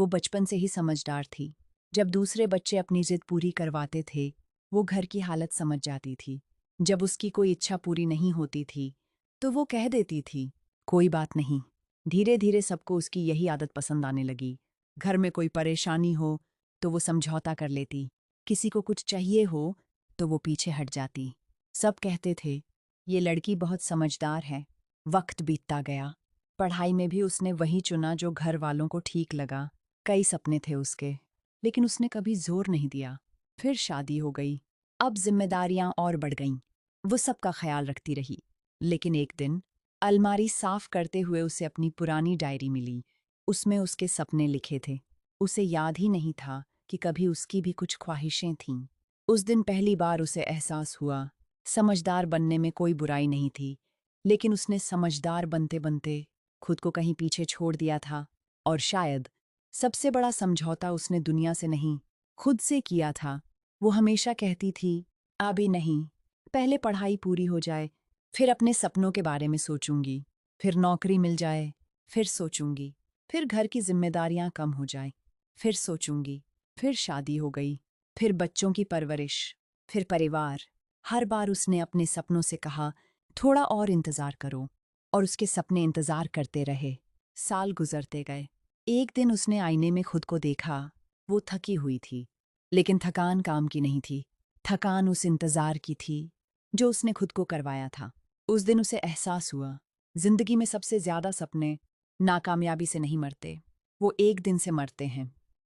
वो बचपन से ही समझदार थी। जब दूसरे बच्चे अपनी जिद पूरी करवाते थे, वो घर की हालत समझ जाती थी। जब उसकी कोई इच्छा पूरी नहीं होती थी, तो वो कह देती थी, कोई बात नहीं। धीरे धीरे सबको उसकी यही आदत पसंद आने लगी। घर में कोई परेशानी हो, तो वो समझौता कर लेती। किसी को कुछ चाहिए हो, तो वो पीछे हट जाती। सब कहते थे, ये लड़की बहुत समझदार है। वक्त बीतता गया। पढ़ाई में भी उसने वही चुना जो घर वालों को ठीक लगा। कई सपने थे उसके, लेकिन उसने कभी जोर नहीं दिया। फिर शादी हो गई। अब जिम्मेदारियां और बढ़ गईं। वो सबका ख्याल रखती रही। लेकिन एक दिन अलमारी साफ करते हुए उसे अपनी पुरानी डायरी मिली। उसमें उसके सपने लिखे थे। उसे याद ही नहीं था कि कभी उसकी भी कुछ ख्वाहिशें थीं। उस दिन पहली बार उसे एहसास हुआ, समझदार बनने में कोई बुराई नहीं थी, लेकिन उसने समझदार बनते बनते खुद को कहीं पीछे छोड़ दिया था। और शायद सबसे बड़ा समझौता उसने दुनिया से नहीं, खुद से किया था। वो हमेशा कहती थी, अभी नहीं, पहले पढ़ाई पूरी हो जाए, फिर अपने सपनों के बारे में सोचूंगी, फिर नौकरी मिल जाए, फिर सोचूंगी, फिर घर की जिम्मेदारियां कम हो जाए, फिर सोचूंगी, फिर शादी हो गई, फिर बच्चों की परवरिश, फिर परिवार। हर बार उसने अपने सपनों से कहा, थोड़ा और इंतजार करो, और उसके सपने इंतजार करते रहे। साल गुजरते गए। एक दिन उसने आईने में खुद को देखा। वो थकी हुई थी, लेकिन थकान काम की नहीं थी। थकान उस इंतजार की थी जो उसने खुद को करवाया था। उस दिन उसे एहसास हुआ, जिंदगी में सबसे ज्यादा सपने नाकामयाबी से नहीं मरते, वो एक दिन से मरते हैं।